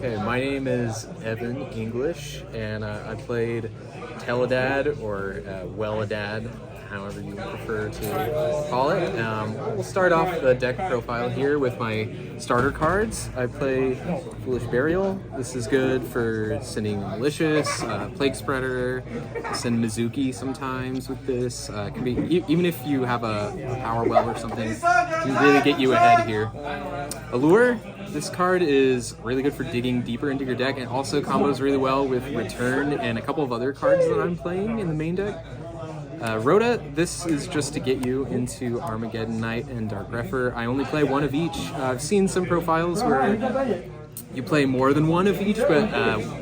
Okay, my name is Evan English, and I played Tele DAD or Well DAD, however you prefer to call it. We'll start off the deck profile here with my starter cards. I play Foolish Burial. This is good for sending Malicious, Plague Spreader, send Mizuki sometimes with this. Can be even if you have a Power Well or something, can really get you ahead here. Allure. This card is really good for digging deeper into your deck and also combos really well with Return and a couple of other cards that I'm playing in the main deck. Rhoda, this is just to get you into Armageddon Knight and Dark Grepher. I only play one of each. I've seen some profiles where you play more than one of each, but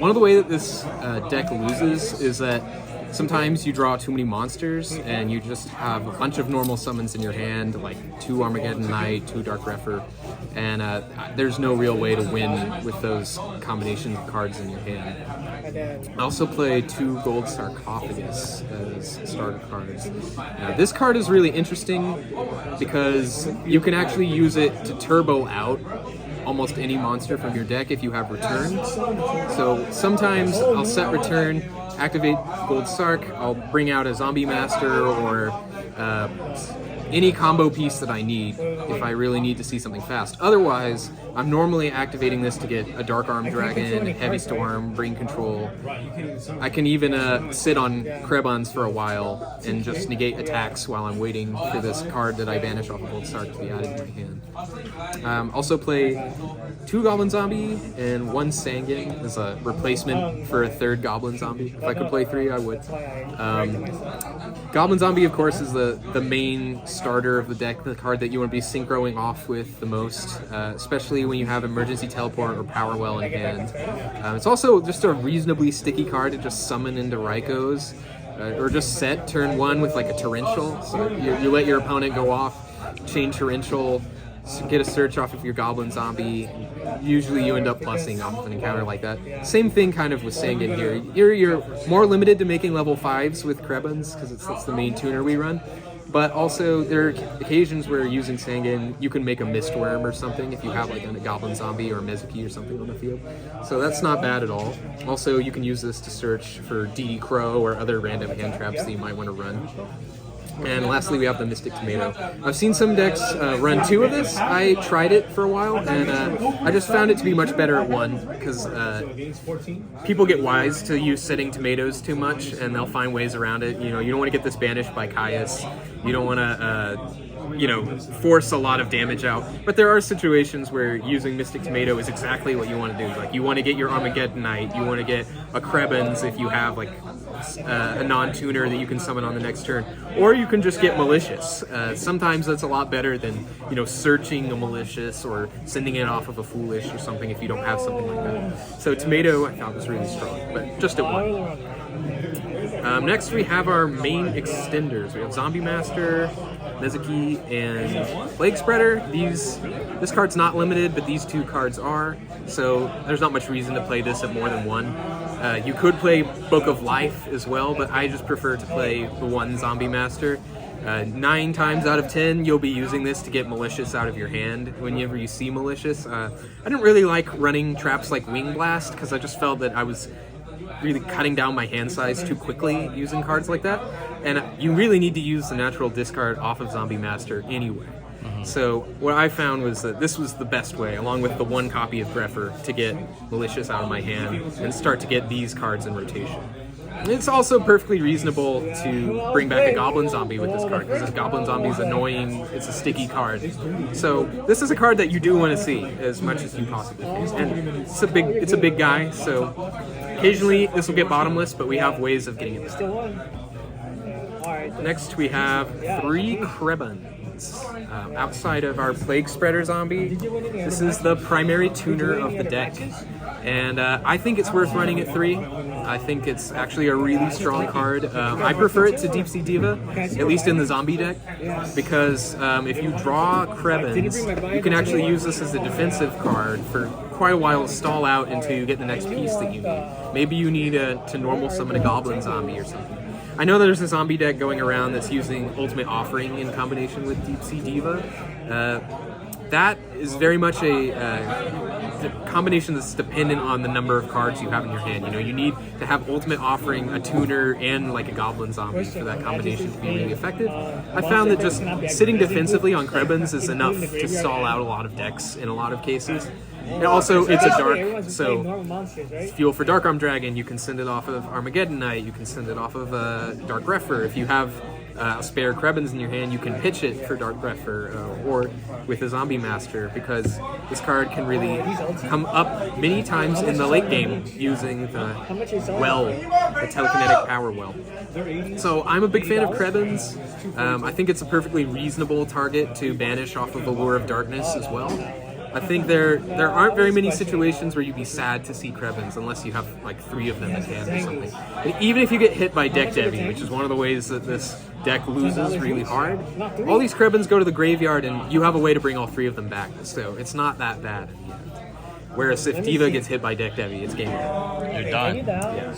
one of the ways that this deck loses is that sometimes you draw too many monsters and you just have a bunch of normal summons in your hand, like 2 Armageddon Knight, 2 Dark Grepher, and there's no real way to win with those combinations of cards in your hand. I also play 2 Gold Sarcophagus as starter cards. This card is really interesting because you can actually use it to turbo out almost any monster from your deck if you have Return. So sometimes I'll set Return, activate Gold Sark, I'll bring out a Zombie Master or any combo piece that I need if I really need to see something fast. Otherwise, I'm normally activating this to get a Dark Arm Dragon, Heavy Storm, Brain Control. I can even sit on Krebons for a while and just negate attacks while I'm waiting for this card that I banish off of Gold Sark to be added to my hand. Also play 2 Goblin Zombie and 1 Sanguine as a replacement for a 3rd Goblin Zombie. If I could play 3, I would. Goblin Zombie, of course, is the main starter of the deck, the card that you want to be synchroing off with the most, especially when you have Emergency Teleport or Power Well in hand. It's also just a reasonably sticky card to just summon into Rykos, or just set turn 1 with like a Torrential. So you let your opponent go off, chain Torrential, get a search off of your Goblin Zombie. Usually you end up plussing off of an encounter like that. Same thing kind of with Sanguine here. You're more limited to making level 5s with Krebons because that's the main tuner we run. But also there are occasions where using Sanguine you can make a Mistworm or something if you have like a Goblin Zombie or a Mizuki or something on the field. So that's not bad at all. Also you can use this to search for DD Crow or other random hand traps that you might want to run. And lastly, we have the Mystic Tomato. I've seen some decks run 2 of this. I tried it for a while, and I just found it to be much better at 1, because people get wise to use setting tomatoes too much, and they'll find ways around it. You know, you don't want to get this banished by Caius. You don't want to, force a lot of damage out. But there are situations where using Mystic Tomato is exactly what you want to do. Like, you want to get your Armageddon Knight, you want to get a Krebons if you have, like, a non-tuner that you can summon on the next turn, or you can just get Malicious. Sometimes that's a lot better than searching a Malicious or sending it off of a Foolish or something if you don't have something like that. So Tomato I thought was really strong, but just at 1. Next we have our main extenders. We have Zombie Master, Mizuki, and Plague Spreader. This card's not limited, but these 2 cards are, so there's not much reason to play this at more than 1. You could play Book of Life as well, but I just prefer to play the 1 Zombie Master. 9 times out of 10, you'll be using this to get Malicious out of your hand whenever you see Malicious. I didn't really like running traps like Wing Blast, because I just felt that I was really cutting down my hand size too quickly using cards like that. And you really need to use the natural discard off of Zombie Master anyway. So what I found was that this was the best way, along with the 1 copy of Grepher, to get Malicious out of my hand and start to get these cards in rotation. It's also perfectly reasonable to bring back a Goblin Zombie with this card, because this Goblin Zombie is annoying, it's a sticky card. So this is a card that you do want to see as much as you possibly can. And it's a big guy, so occasionally this will get bottomless, but we have ways of getting it to stick. Next we have 3 Krebons. Outside of our Plague Spreader Zombie, this is the primary tuner of the deck, and I think it's worth running at 3. I think it's actually a really strong card. I prefer it to Deep Sea Diva, at least in the zombie deck, because if you draw Krebons, you can actually use this as a defensive card for quite a while, stall out until you get the next piece that you need. Maybe you need to normal summon a Goblin Zombie or something. I know there's a zombie deck going around that's using Ultimate Offering in combination with Deep Sea Diva. That is very much a a combination that's dependent on the number of cards you have in your hand. You know, you need to have Ultimate Offering, a tuner, and like a Goblin Zombie for that combination to be really effective. I found that just sitting defensively on Krebins is enough to stall out a lot of decks in a lot of cases. And also, it's a dark, so fuel for Dark Arm Dragon, you can send it off of Armageddon Knight, you can send it off of Dark Refer. If you have a spare Krebins in your hand, you can pitch it for Dark Refer or with a Zombie Master, because this card can really come up many times in the late game using the well, the telekinetic power well. So I'm a big fan of Krebins. I think it's a perfectly reasonable target to banish off of Allure of Darkness as well. I think there aren't very many situations where you'd be sad to see Krebins unless you have like 3 of them in hand or something. And even if you get hit by Deck Devi, which is one of the ways that this deck loses really hard, all these Krebins go to the graveyard and you have a way to bring all 3 of them back. So it's not that bad in the end. Whereas if Diva gets hit by Deck Devi, it's game over. You're done. Yeah.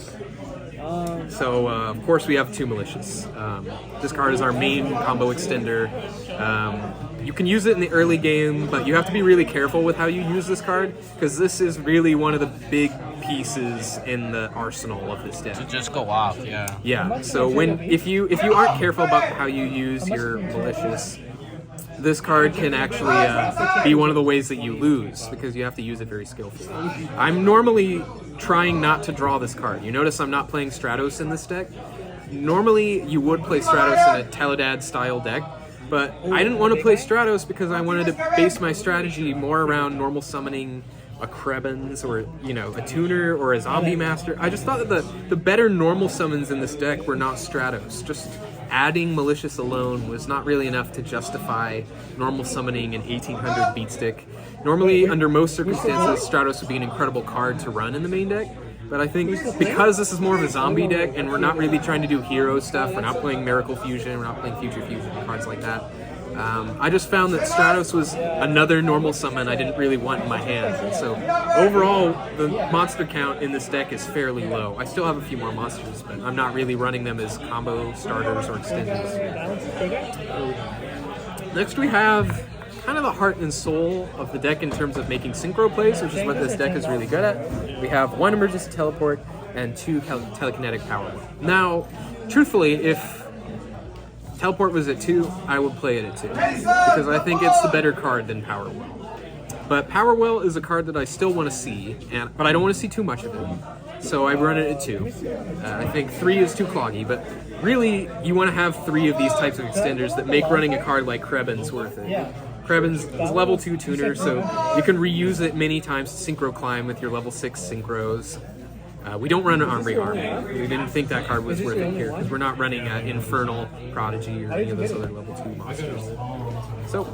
So, of course, we have 2 Malicious. This card is our main combo extender. You can use it in the early game, but you have to be really careful with how you use this card, because this is really one of the big pieces in the arsenal of this deck. To just go off, yeah. Yeah, so if you aren't careful about how you use your Malicious, this card can actually be one of the ways that you lose, because you have to use it very skillfully. I'm normally trying not to draw this card. You notice I'm not playing Stratos in this deck. Normally, you would play Stratos in a Tele DAD style deck, but I didn't want to play Stratos because I wanted to base my strategy more around normal summoning a Krebins or, you know, a tuner or a Zombie Master. I just thought that the better normal summons in this deck were not Stratos. Just adding Malicious alone was not really enough to justify normal summoning an 1800 beatstick. Normally, under most circumstances, Stratos would be an incredible card to run in the main deck, but I think because this is more of a zombie deck and we're not really trying to do hero stuff, we're not playing Miracle Fusion, we're not playing Future Fusion, cards like that, I just found that Stratos was another normal summon I didn't really want in my hand. And so overall, the monster count in this deck is fairly low. I still have a few more monsters, but I'm not really running them as combo starters or extenders. Next we have kind of the heart and soul of the deck in terms of making synchro plays, which is what this deck is really good at. We have 1 emergency teleport and 2 telekinetic power. Now, truthfully, if teleport was at 2, I would play it at 2, because I think it's the better card than Power Well. But Power Well is a card that I still want to see, but I don't want to see too much of it, so I run it at 2. I think 3 is too cloggy, but really, you want to have 3 of these types of extenders that make running a card like Krebins worth it. Krebins is level 2 tuner, so you can reuse it many times to synchro climb with your level 6 synchros. We don't run an Armory Army. We didn't think that card was worth it here, because we're not running Infernal Prodigy or any of those other level 2 monsters. So,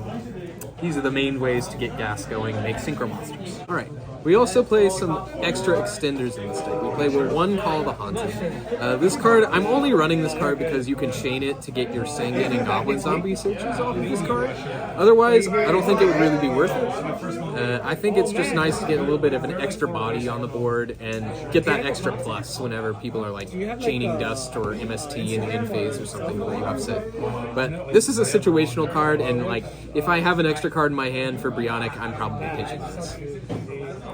these are the main ways to get gas going and make synchro monsters. Alright, we also play some extra extenders in this deck. We play with 1 Call of the Haunted. This card, I'm only running this card because you can chain it to get your Sangan and Goblin Zombie searches off of this card. Otherwise, I don't think it would really be worth it. I think it's just nice to get a little bit of an extra body on the board and get that extra plus whenever people are like chaining Dust or MST in the end phase or something that you upset. But this is a situational card, and like if I have an extra card in my hand for Brionic, I'm probably pitching this.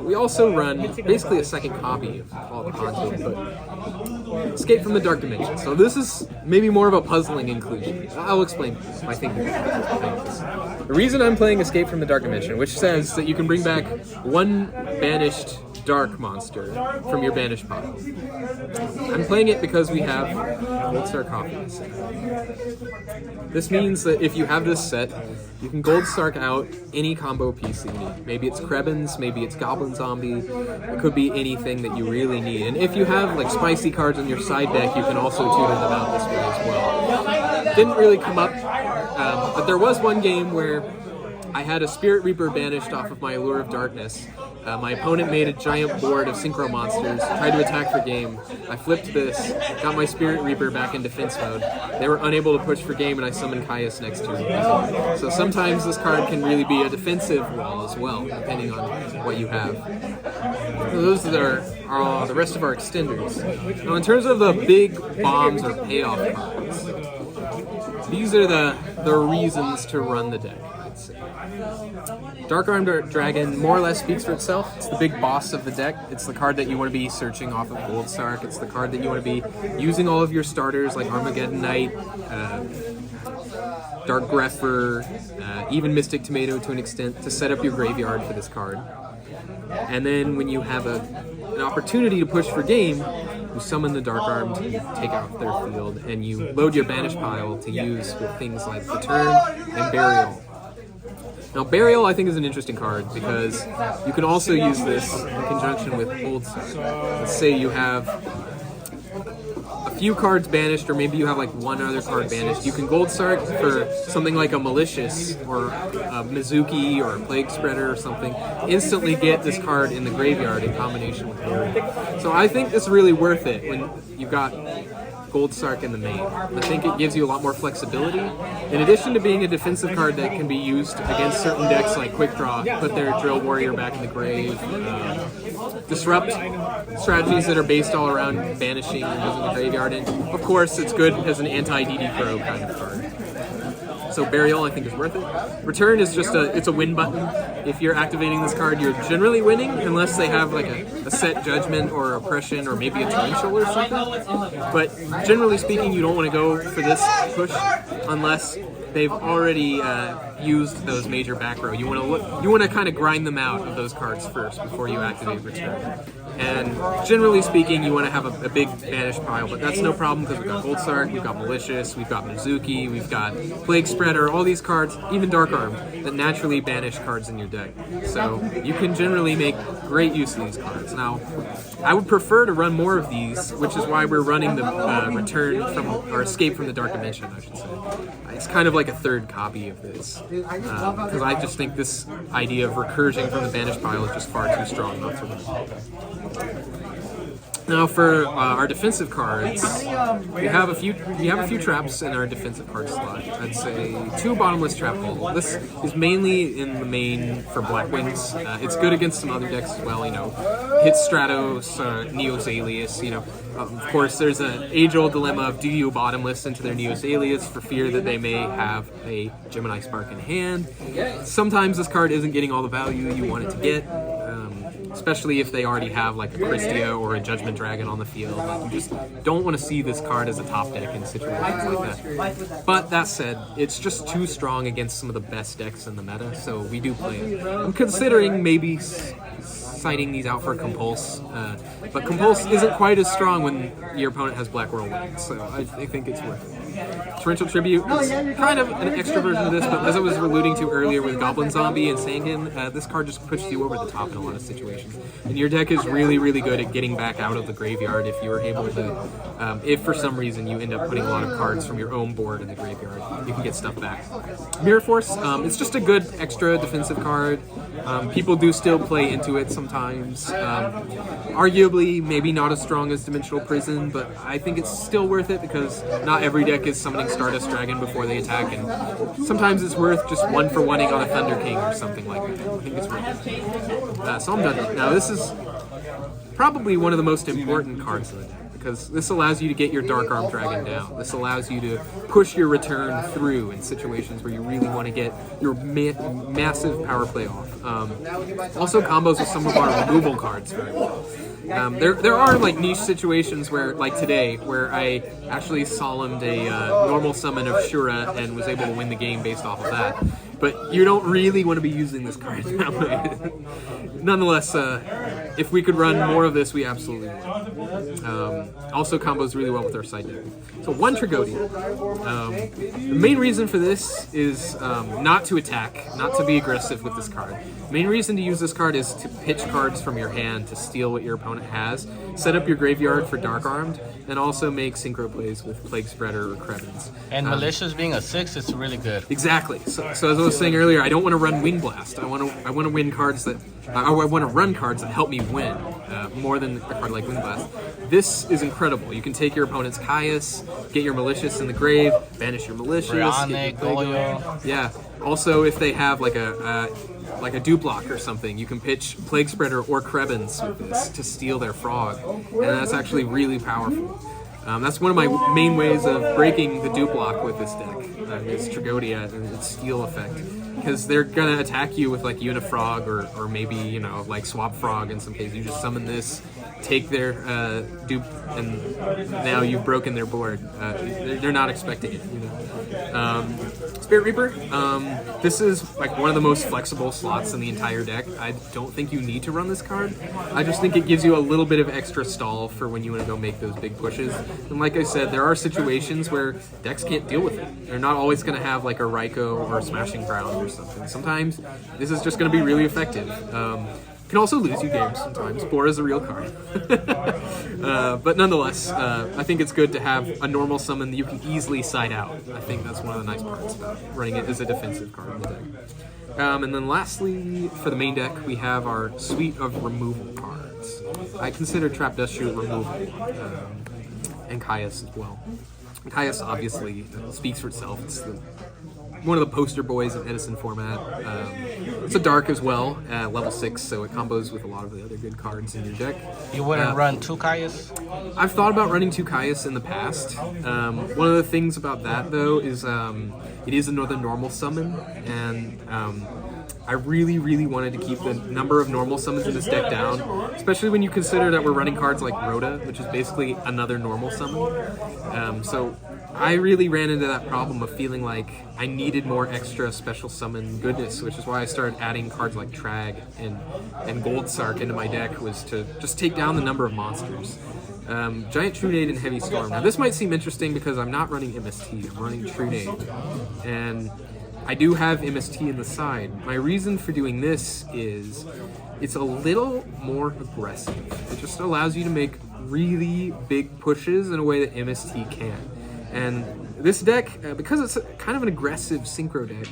We also run basically a second copy of Call of the Haunted, but Escape from the Dark Dimension. So this is maybe more of a puzzling inclusion. I'll explain my thinking. The reason I'm playing Escape from the Dark Dimension, which says that you can bring back 1 banished dark monster from your banished pile. I'm playing it because we have Gold Star Coffee in this set. This means that if you have this set, you can Gold Stark out any combo piece that you need. Maybe it's Krebins, maybe it's Goblin Zombie, it could be anything that you really need. And if you have like spicy cards on your side deck, you can also tutor them out this way as well. Didn't really come up, but there was one game where I had a Spirit Reaper banished off of my Allure of Darkness. My opponent made a giant board of synchro monsters, tried to attack for game. I flipped this, got my Spirit Reaper back in defense mode. They were unable to push for game, and I summoned Caius next turn. So sometimes this card can really be a defensive wall as well, depending on what you have. So those are the rest of our extenders. Now in terms of the big bombs or payoff cards, these are the reasons to run the deck. let's see. Dark Armed Dragon more or less speaks for itself. It's the big boss of the deck. It's the card that you want to be searching off of Gold Sark. It's the card that you want to be using all of your starters like Armageddon Knight, Dark Grepher, even Mystic Tomato to an extent, to set up your graveyard for this card. And then when you have an opportunity to push for game, you summon the Dark Armed, take out their field, and you load your banish pile to use with things like Return and Burial. Now, Burial, I think, is an interesting card because you can also use this in conjunction with Gold Sark. Let's say you have a few cards banished, or maybe you have like one other card banished. You can Gold Sark for something like a Malicious or a Mizuki or a Plague Spreader or something. Instantly get this card in the graveyard in combination with Burial. So I think it's really worth it when you've got Gold Sark in the main. I think it gives you a lot more flexibility. In addition to being a defensive card that can be used against certain decks like Quick Draw, put their Drill Warrior back in the grave, disrupt strategies that are based all around banishing and using the graveyard. And of course, it's good as an anti-DD Crow kind of card. So Burial, I think, is worth it. Return is just it's a win button. If you're activating this card, you're generally winning, unless they have like a set Judgment or Oppression or maybe a Torrential or something. But generally speaking, you don't want to go for this push unless they've already used those major back row. You want to kind of grind them out of those cards first before you activate Return. And generally speaking, you want to have a big banish pile, but that's no problem because we've got Gold Sark, we've got Malicious, we've got Mizuki, we've got Plague Spreader, all these cards, even Dark Armed, that naturally banish cards in your deck. So you can generally make great use of these cards. Now, I would prefer to run more of these, which is why we're running the Return from, or Escape from the Dark Dimension, I should say. It's kind of like a third copy of this, because I just think this idea of recursion from the banish pile is just far too strong not to run. Now for our defensive cards, we have a few traps in our defensive card slot. I'd say 2 Bottomless Trap Hole. This is mainly in the main for Black Wings. It's good against some other decks as well, you know, Hit Stratos, Neos Alias, you know. Of course, there's an age-old dilemma of do you Bottomless into their Neos Alias for fear that they may have a Gemini Spark in hand. Sometimes this card isn't getting all the value you want it to get. Especially if they already have like a Christia or a Judgment Dragon on the field. Like, you just don't want to see this card as a top deck in situations like that. But that said, it's just too strong against some of the best decks in the meta, so we do play it. I'm considering maybe citing these out for Compulse, but Compulse isn't quite as strong when your opponent has Black Whirlwind, so I think it's worth it. Torrential Tribute is kind of an extra version of this, but as I was alluding to earlier with Goblin Zombie and Sangan, this card just pushes you over the top in a lot of situations. And your deck is really, really good at getting back out of the graveyard if you are able to, if for some reason you end up putting a lot of cards from your own board in the graveyard, you can get stuff back. Mirror Force, it's just a good extra defensive card. People do still play into it sometimes. Arguably, maybe not as strong as Dimensional Prison, but I think it's still worth it because not every deck is summoning Stardust Dragon before they attack, and sometimes it's worth just 1-for-1ing on a Thunder King or something like that. I think it's worth it. So I'm done. Now this is probably one of the most important cards in the deck, because this allows you to get your Dark Armed Dragon down. This allows you to push your Return through in situations where you really want to get your massive power play off. Also combos with some of our removal cards very well. There are like niche situations where, like today, where I actually solemned a normal summon of Shura and was able to win the game based off of that. But you don't really want to be using this card that way. Nonetheless, if we could run more of this, we absolutely would. Also combos really well with our side deck. So 1 Tragodia. The main reason for this is not to attack, not to be aggressive with this card. The main reason to use this card is to pitch cards from your hand to steal what your opponent has, set up your graveyard for Dark Armed, and also make synchro plays with Plague Spreader or Krebins. And Malicious being a 6, it's really good. Exactly. So as I was saying earlier, I don't want to run Wind Blast. I want to win cards that I want to run cards that help me win more than a card like Wind Blast. This is incredible. You can take your opponent's Caius, get your Malicious in the grave, banish your Malicious, Brionic, Yugioh. Yeah. Also, if they have like a Duplock or something, you can pitch Plague Spreader or Krebins with this to steal their frog, and that's actually really powerful. That's one of my main ways of breaking the dupe lock with this deck, is Tragodia and its steal effect. Because they're gonna attack you with like Unifrog or maybe, you know, like Swap Frog in some cases. You just summon this, take their dupe, and now you've broken their board. They're not expecting it, you know. Spirit Reaper, this is like one of the most flexible slots in the entire deck. I don't think you need to run this card. I just think it gives you a little bit of extra stall for when you want to go make those big pushes. And like I said, there are situations where decks can't deal with it. They're not always going to have like a Raikou or a Smashing Ground or something. Sometimes this is just going to be really effective. Can also lose you games sometimes. Bora is a real card. But nonetheless, I think it's good to have a normal summon that you can easily side out. I think that's one of the nice parts about running it as a defensive card in the deck. And then lastly, for the main deck, we have our suite of removal cards. I consider Trap Dust Shoot removal, and Caius as well. Caius obviously speaks for itself. It's one of the poster boys in Edison format. It's a dark as well, level 6, so it combos with a lot of the other good cards in your deck. You wouldn't run 2 Caius? I've thought about running 2 Caius in the past. One of the things about that, though, is it is another normal summon, and I really, really wanted to keep the number of normal summons in this deck down, especially when you consider that we're running cards like Rhoda, which is basically another normal summon. So I really ran into that problem of feeling like I needed more extra special summon goodness, which is why I started adding cards like Trag and Gold Sark into my deck, was to just take down the number of monsters. Giant Trunade and Heavy Storm. Now this might seem interesting because I'm not running MST, I'm running Trunade. And I do have MST in the side. My reason for doing this is it's a little more aggressive. It just allows you to make really big pushes in a way that MST can't. And this deck, because it's kind of an aggressive synchro deck,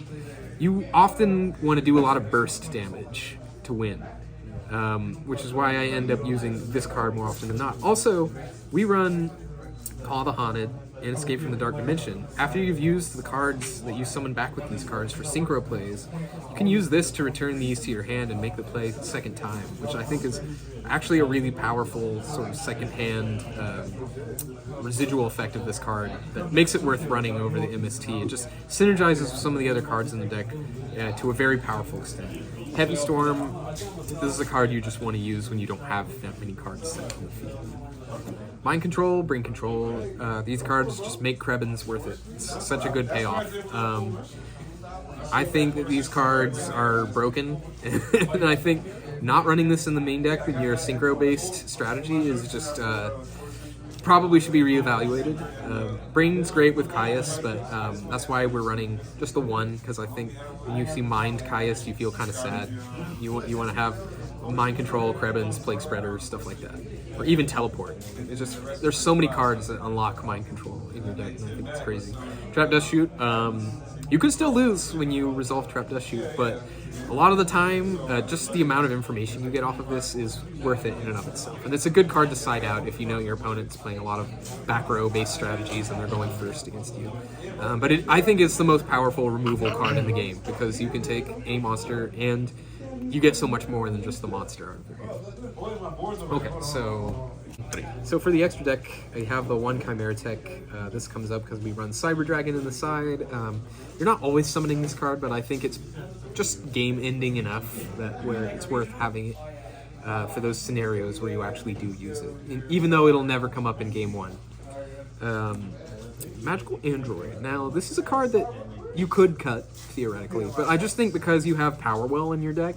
you often want to do a lot of burst damage to win, which is why I end up using this card more often than not. Also, we run Call the Haunted and Escape from the Dark Dimension. After you've used the cards that you summon back with these cards for synchro plays, you can use this to return these to your hand and make the play the second time, which I think is actually a really powerful sort of second-hand residual effect of this card that makes it worth running over the MST. It just synergizes with some of the other cards in the deck to a very powerful extent. Heavy Storm, this is a card you just want to use when you don't have that many cards set on the field. Mind Control, Bring Control, these cards just make Krebins worth it. It's such a good payoff. I think that these cards are broken, and I think not running this in the main deck in your synchro-based strategy is just probably should be reevaluated. Bring's great with Caius, but that's why we're running just the one, because I think when you see Mind Caius, you feel kind of sad. You want to have Mind Control, Krebins, Plague Spreader, stuff like that. Or even Teleport. It's just, there's so many cards that unlock Mind Control in your deck, and I think it's crazy. Trap Dust Shoot, you could still lose when you resolve Trap Dust Shoot, but a lot of the time, just the amount of information you get off of this is worth it in and of itself. And it's a good card to side out if you know your opponent's playing a lot of back row based strategies and they're going first against you. But I think it's the most powerful removal card in the game, because you can take a monster and you get so much more than just the monster out of your hand. Okay, so for the extra deck, I have the one Chimera Tech. This comes up because we run Cyber Dragon in the side. You're not always summoning this card, but I think it's just game-ending enough that where it's worth having it for those scenarios where you actually do use it, even though it'll never come up in game 1. Magical Android. Now, this is a card that you could cut, theoretically, but I just think because you have Power Well in your deck,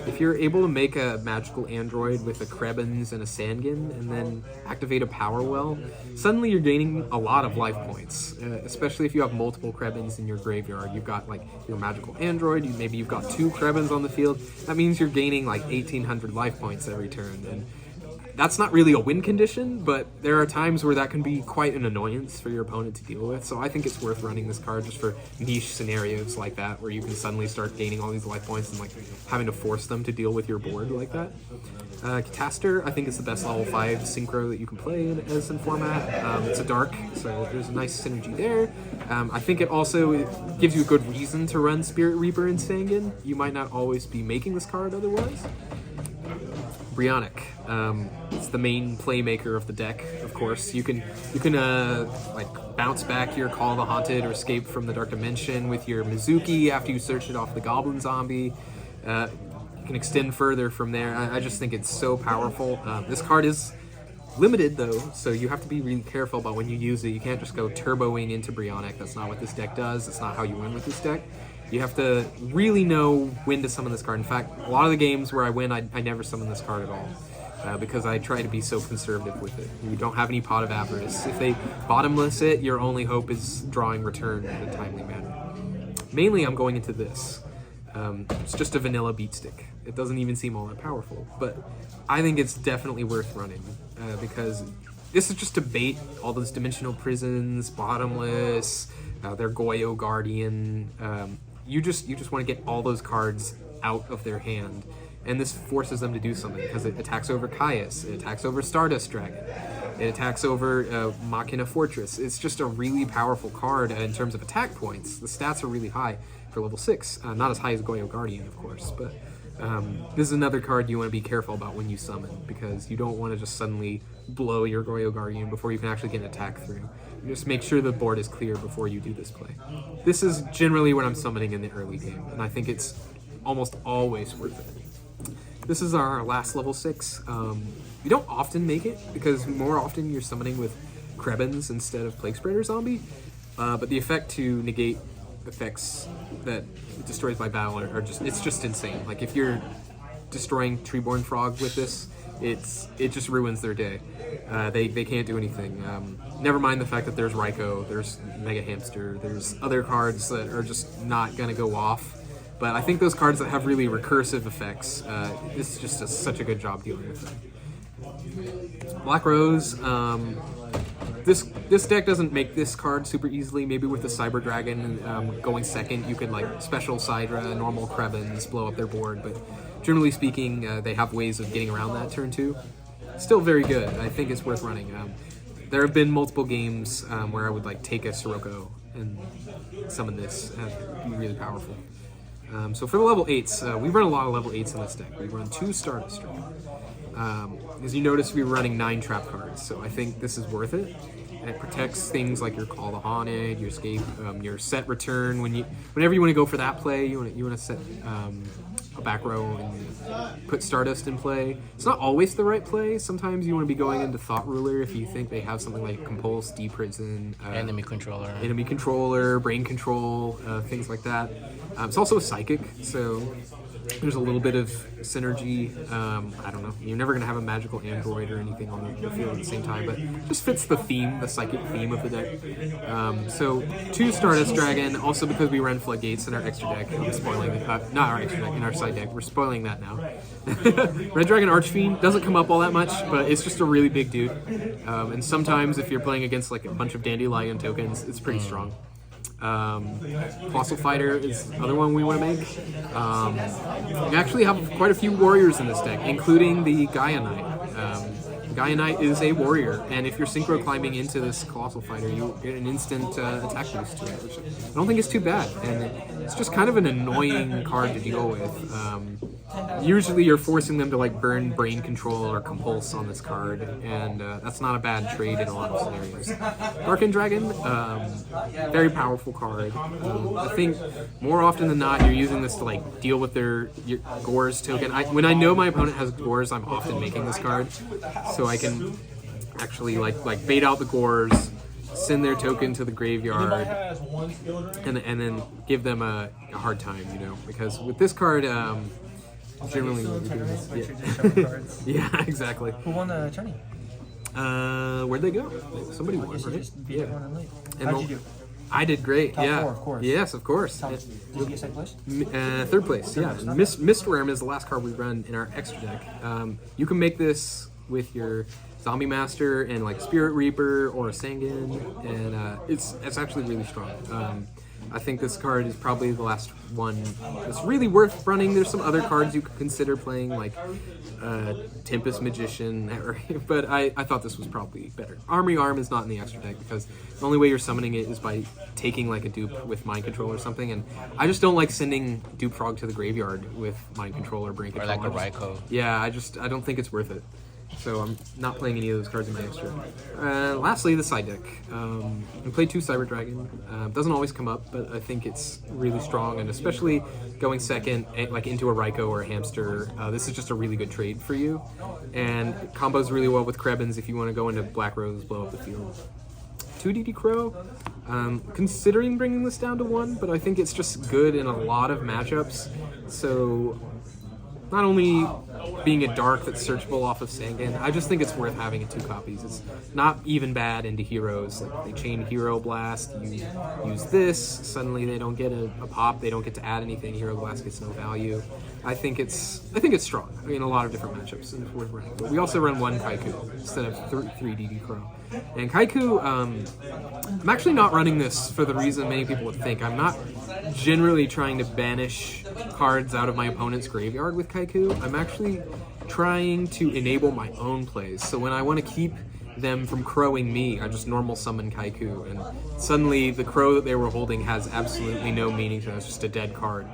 if you're able to make a Magical Android with a Krebins and a Sangin, and then activate a Power Well, suddenly you're gaining a lot of life points, especially if you have multiple Krebins in your graveyard. You've got like your Magical Android, maybe you've got 2 Krebins on the field. That means you're gaining like 1,800 life points every turn, and that's not really a win condition, but there are times where that can be quite an annoyance for your opponent to deal with, so I think it's worth running this card just for niche scenarios like that, where you can suddenly start gaining all these life points and like having to force them to deal with your board like that. Cataster, I think it's the best level 5 synchro that you can play in Edison format. It's a dark, so there's a nice synergy there. I think it also gives you a good reason to run Spirit Reaper and Sangin. You might not always be making this card otherwise. Brionic. It's the main playmaker of the deck, of course. You can like bounce back your Call of the Haunted or Escape from the Dark Dimension with your Mizuki after you search it off the Goblin Zombie. You can extend further from there. I just think it's so powerful. This card is limited though, so you have to be really careful about when you use it. You can't just go turboing into Brionic. That's not what this deck does. That's not how you win with this deck. You have to really know when to summon this card. In fact, a lot of the games where I win, I never summon this card at all. Because I try to be so conservative with it. You don't have any Pot of Avarice. If they bottomless it, your only hope is drawing return in a timely manner. Mainly, I'm going into this. It's just a vanilla beat stick. It doesn't even seem all that powerful, but I think it's definitely worth running because this is just to bait all those Dimensional Prisons, bottomless, their Yugioh Guardian. You just want to get all those cards out of their hand. And this forces them to do something because it attacks over Caius, it attacks over Stardust Dragon, it attacks over Machina Fortress. It's just a really powerful card in terms of attack points. The stats are really high for level 6. Not as high as Yugioh Guardian, of course, but this is another card you want to be careful about when you summon because you don't want to just suddenly blow your Yugioh Guardian before you can actually get an attack through. You just make sure the board is clear before you do this play. This is generally what I'm summoning in the early game, and I think it's almost always worth it. This is our last level 6. You don't often make it because more often you're summoning with Krebins instead of Plague Spreader Zombie, but the effect to negate effects that it destroys by battle are it's just insane. Like if you're destroying Treeborn Frog with this, it just ruins their day. They can't do anything. Never mind the fact that there's Raikou, there's Mega Hamster, there's other cards that are just not gonna go off. But I think those cards that have really recursive effects, this just does such a good job dealing with them. Black Rose, this deck doesn't make this card super easily. Maybe with the Cyber Dragon going second, you can like special Sidra, normal Krebins, blow up their board. But generally speaking, they have ways of getting around that turn 2. Still very good. I think it's worth running. There have been multiple games where I would like take a Sirocco and summon this. It'd be really powerful. So for the level 8s, we run a lot of level 8s in this deck. We run 2 Stardust Dragon. As you notice, we're running 9 trap cards, so I think this is worth it. And it protects things like your Call the Haunted, your Escape, your set return. Whenever you want to go for that play, you want to set a back row and put Stardust in play. It's not always the right play. Sometimes you want to be going into Thought Ruler if you think they have something like Compulse, Deprison, Enemy Controller, Brain Control, things like that. It's also a Psychic, so there's a little bit of synergy. I don't know. You're never going to have a magical android or anything on the field at the same time, but it just fits the theme, the Psychic theme of the deck. So 2 Stardust Dragon, also because we run Floodgates in our extra deck. I'm spoiling it. Not our extra deck, in our side deck. We're spoiling that now. Red Dragon Archfiend doesn't come up all that much, but it's just a really big dude. And sometimes if you're playing against like a bunch of Dandelion tokens, it's pretty strong. Colossal Fighter is another one we want to make. We actually have quite a few warriors in this deck, including the Gaia Knight. Gaia Knight is a warrior, and if you're synchro climbing into this Colossal Fighter, you get an instant attack boost to it, which I don't think is too bad. And it's just kind of an annoying card to deal with. Usually you're forcing them to like burn Brain Control or Compulse on this card, and that's not a bad trade in a lot of scenarios. Darken Dragon, very powerful card. I think more often than not you're using this to like deal with your Gores token. When I know my opponent has Gores, I'm often making this card, so I can actually like bait out the Gores, send their token to the graveyard, and then give them a hard time, you know, because with this card, generally yeah, exactly. Who won the tourney? Where'd they go? Somebody won, right? Yeah. How'd you do? I did great. Top yeah. 4, of course. Yes, of course. Did you get second place? 3rd place. Yeah. Mistworm is the last card we run in our extra deck. You can make this with your Zombie Master and like Spirit Reaper or a Sangan, and it's actually really strong. I think this card is probably the last one that's really worth running. There's some other cards you could consider playing, like Tempest Magician, but I thought this was probably better. Armory Arm is not in the extra deck because the only way you're summoning it is by taking like a dupe with Mind Control or something, and I just don't like sending Dupe Frog to the graveyard with Mind Control or Brain Control. Or like a Raikou. Yeah, I don't think it's worth it. So I'm not playing any of those cards in my extra. Lastly, the side deck. I played 2 Cyber Dragon. Doesn't always come up, but I think it's really strong, and especially going second, like into a Raikou or a Hamster, this is just a really good trade for you. And it combos really well with Krebins if you want to go into Black Rose, blow up the field. 2 DD Crow. Considering bringing this down to 1, but I think it's just good in a lot of matchups. So not only being a dark that's searchable off of Sangan, I just think it's worth having in 2 copies. It's not even bad into heroes. Like, they chain Hero Blast, you use this, suddenly they don't get a pop, they don't get to add anything, Hero Blast gets no value. I think it's strong in a lot of different matchups, and it's worth running. But we also run 1 Kaiku instead of 3 DD Crow. And Kaiku, I'm actually not running this for the reason many people would think. I'm not generally trying to banish cards out of my opponent's graveyard with Kaiku. I'm actually trying to enable my own plays. So when I want to keep them from crowing me, I just normal summon Kaiku, and suddenly the crow that they were holding has absolutely no meaning to them. It's just a dead card.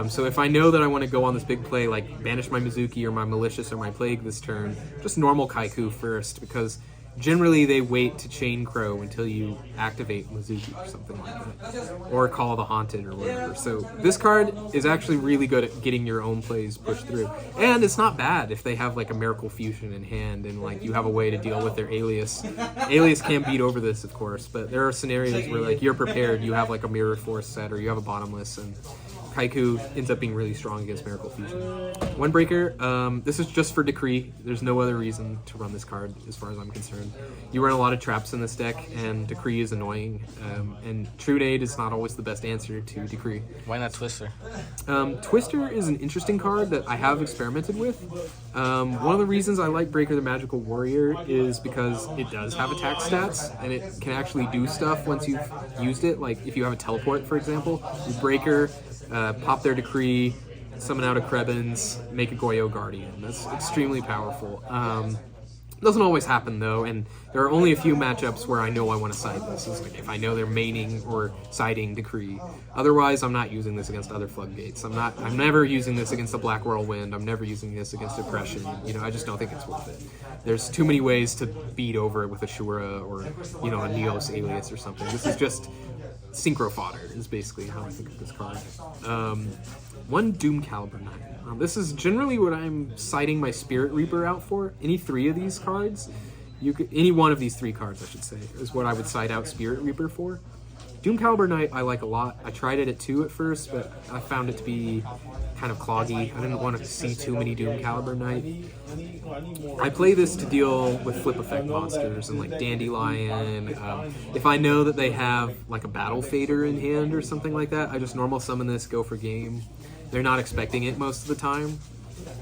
So if I know that I want to go on this big play, like banish my Mizuki or my Malicious or my Plague this turn, just normal Kaiku first, because generally they wait to chain Crow until you activate Mizuki or something like that, or call the Haunted or whatever. So this card is actually really good at getting your own plays pushed through, and it's not bad if they have like a Miracle Fusion in hand and like you have a way to deal with their Alias. Alias can beat over this, of course, but there are scenarios where like you're prepared, you have like a Mirror Force set or you have a Bottomless, and Kaiku ends up being really strong against Miracle Fusion. Windbreaker, this is just for Decree. There's no other reason to run this card as far as I'm concerned. You run a lot of traps in this deck, and Decree is annoying, and True Nade is not always the best answer to Decree. Why not Twister? Twister is an interesting card that I have experimented with. One of the reasons I like Breaker the Magical Warrior is because it does have attack stats, and it can actually do stuff once you've used it. Like if you have a teleport, for example, you Breaker, pop their Decree, summon out a Krebins, make a Goyo Guardian. That's extremely powerful. Doesn't always happen though, and there are only a few matchups where I know I want to side this. It's like if I know they're maining or siding Decree. Otherwise, I'm not using this against other Floodgates. I'm never using this against the Black Whirlwind. I'm never using this against Depression. You know, I just don't think it's worth it. There's too many ways to beat over it with a Shura or, you know, a Neos Alias or something. This is just synchro fodder is basically how I think of this card. 1 Doom Caliber Knight. This is generally what I'm citing my Spirit Reaper out for. Any 3 of these cards, any one of these 3 cards, I should say, is what I would cite out Spirit Reaper for. Doom Caliber Knight I like a lot. I tried it at 2 at first, but I found it to be kind of cloggy. I didn't want to see too many Doom Caliber Knight. I play this to deal with flip effect monsters and like Dandelion. If I know that they have like a Battle Fader in hand or something like that, I just normal summon this, go for game. They're not expecting it most of the time.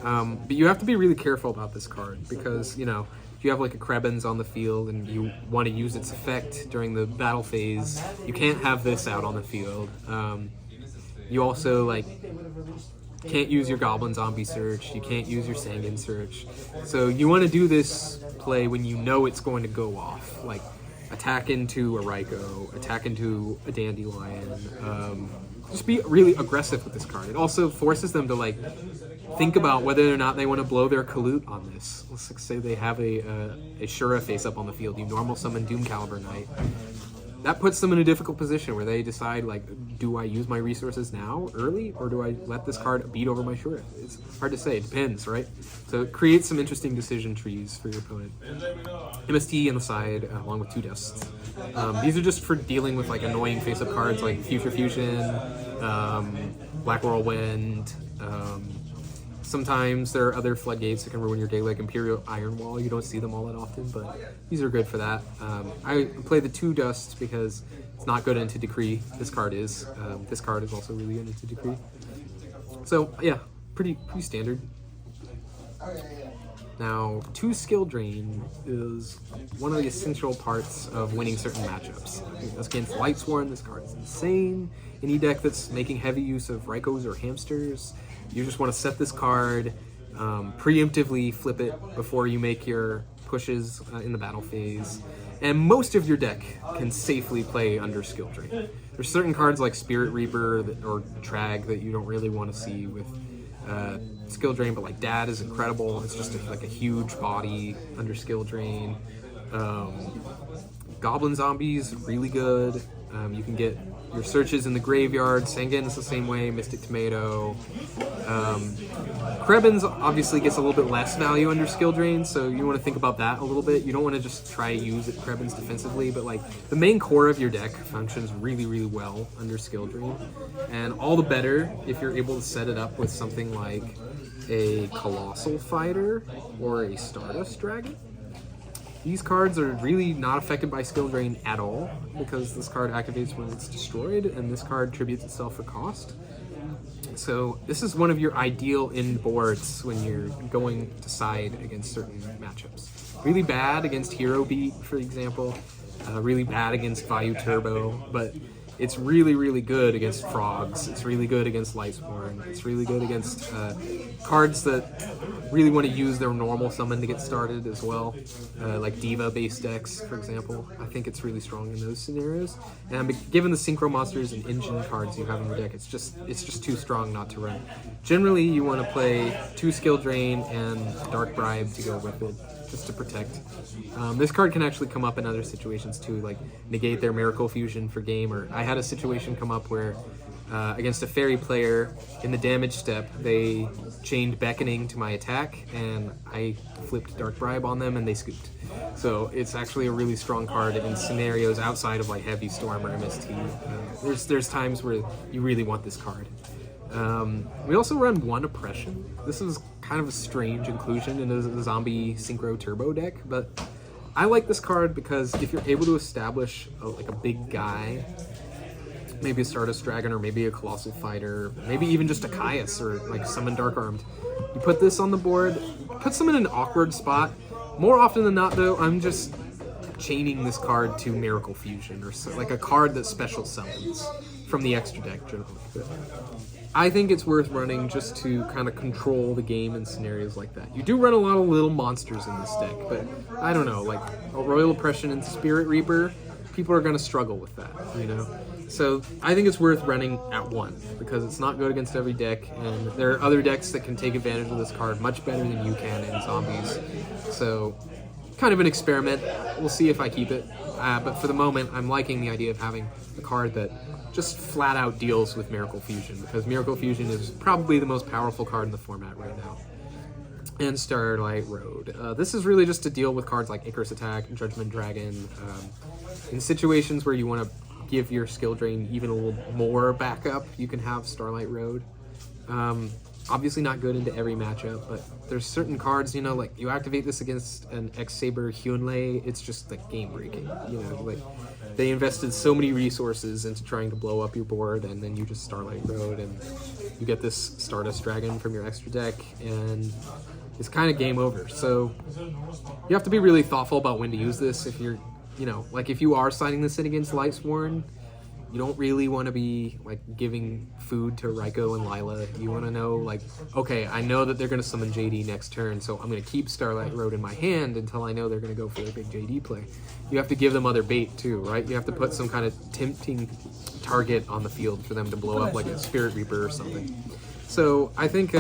But you have to be really careful about this card because, you know, if you have like a Krebins on the field and you want to use its effect during the battle phase, you can't have this out on the field. You also like can't use your Goblin Zombie Search, you can't use your Sangan Search. So you want to do this play when you know it's going to go off, like attack into a Raikou, attack into a Dandelion. Just be really aggressive with this card. It also forces them to like think about whether or not they want to blow their Kalut on this. Let's say they have a Shura face up on the field. You normal summon Doom Caliber Knight. That puts them in a difficult position where they decide, like, do I use my resources now, early, or do I let this card beat over my Shura? It's hard to say. It depends, right? So it creates some interesting decision trees for your opponent. MST on the side, along with 2 Dusts. These are just for dealing with, like, annoying face-up cards like Future Fusion, Black Whirlwind. Sometimes there are other Floodgates that can ruin your day, like Imperial Iron Wall. You don't see them all that often, but these are good for that. I play the 2 Dust because it's not good into Decree. This card is. This card is also really good into Decree. So, yeah, pretty standard. Now, 2 skill drain is one of the essential parts of winning certain matchups. Against Lightsworn, this card is insane. Any deck that's making heavy use of Raikos or Hamsters, you just want to set this card, preemptively flip it before you make your pushes in the battle phase. And most of your deck can safely play under skill drain. There's certain cards like Spirit Reaper or Trag that you don't really want to see with skill drain, but like Dad is incredible. It's just like a huge body under skill drain. Goblin Zombies, really good. You can get your searches in the graveyard. Sangan is the same way, Mystic Tomato. Krebins obviously gets a little bit less value under skill drain, so you want to think about that a little bit. You don't want to just try to use Krebins defensively, but like the main core of your deck functions really, really well under skill drain. And all the better if you're able to set it up with something like a Colossal Fighter or a Stardust Dragon. These cards are really not affected by skill drain at all because this card activates when it's destroyed, and this card tributes itself for cost. So this is one of your ideal end boards when you're going to side against certain matchups. Really bad against Hero Beat, for example. Really bad against Vayu Turbo, but it's really, really good against Frogs. It's really good against Lightsworn. It's really good against cards that really want to use their normal summon to get started as well, like Diva-based decks, for example. I think it's really strong in those scenarios. And given the Synchro Monsters and Engine cards you have in your deck, it's just too strong not to run. Generally, you want to play 2 Skill Drain and Dark Bribe to go with it, just to protect. This card can actually come up in other situations too, like negate their Miracle Fusion for game, or I had a situation come up where against a fairy player in the damage step, they chained Beckoning to my attack, and I flipped Dark Bribe on them and they scooped. So it's actually a really strong card in scenarios outside of like Heavy Storm or MST. There's times where you really want this card. We also run 1 Oppression. This is kind of a strange inclusion in the Zombie Synchro Turbo deck, but I like this card because if you're able to establish like a big guy, maybe a Stardust Dragon or maybe a Colossal Fighter, maybe even just a Caius or like Summon Dark Armed, you put this on the board, puts them in an awkward spot. More often than not though, I'm just chaining this card to Miracle Fusion or so, like a card that special summons from the extra deck generally. But I think it's worth running just to kind of control the game in scenarios like that. You do run a lot of little monsters in this deck, but I don't know, like a Royal Oppression and Spirit Reaper, people are going to struggle with that, you know? So I think it's worth running at 1 because it's not good against every deck, and there are other decks that can take advantage of this card much better than you can in Zombies. So kind of an experiment. We'll see if I keep it. But for the moment, I'm liking the idea of having a card that just flat out deals with Miracle Fusion, because Miracle Fusion is probably the most powerful card in the format right now. And Starlight Road. This is really just to deal with cards like Icarus Attack, Judgment Dragon, in situations where you want to give your skill drain even a little more backup, you can have Starlight Road. Obviously not good into every matchup, but there's certain cards, you know, like you activate this against an X-Saber Hyunlei, it's just like game breaking, you know, like they invested so many resources into trying to blow up your board, and then you just Starlight Road and you get this Stardust Dragon from your extra deck, and it's kind of game over. So you have to be really thoughtful about when to use this. If you're, you know, like if you are siding this in against Lightsworn, you don't really want to be like giving food to Raiko and Lila. You want to know, like, okay, I know that they're going to summon JD next turn, so I'm going to keep Starlight Road in my hand until I know they're going to go for a big JD play. You have to give them other bait too, right? You have to put some kind of tempting target on the field for them to blow up, like a Spirit Reaper or something. So I think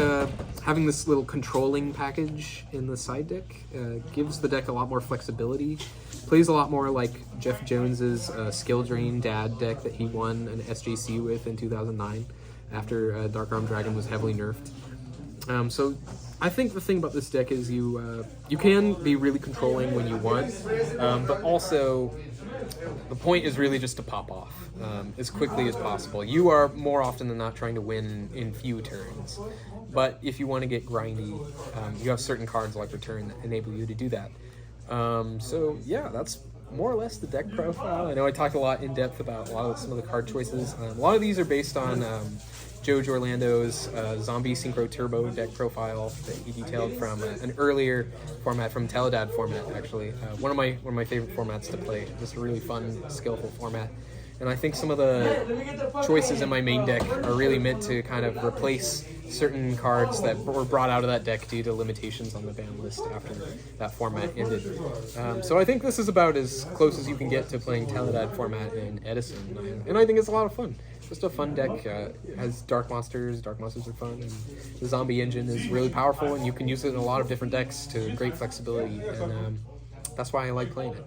having this little controlling package in the side deck gives the deck a lot more flexibility. Plays a lot more like Jeff Jones's Skill Drain Dad deck that he won an SJC with in 2009 after Dark Arm Dragon was heavily nerfed. So I think the thing about this deck is you can be really controlling when you want, but also the point is really just to pop off as quickly as possible. You are more often than not trying to win in few turns, but if you want to get grindy, you have certain cards like Return that enable you to do that. So yeah, that's more or less the deck profile. I know I talked a lot in depth about some of the card choices. A lot of these are based on Joe Orlando's Zombie Synchro Turbo deck profile that he detailed from an earlier format, from Tele DAD format, actually. One of my favorite formats to play. Just a really fun, skillful format. And I think some of the choices in my main deck are really meant to kind of replace certain cards that were brought out of that deck due to limitations on the ban list after that format ended. So I think this is about as close as you can get to playing Tele DAD format in Edison, and I think it's a lot of fun. Just a fun deck. It has dark monsters. Dark monsters are fun, and the zombie engine is really powerful, and you can use it in a lot of different decks to great flexibility, and that's why I like playing it.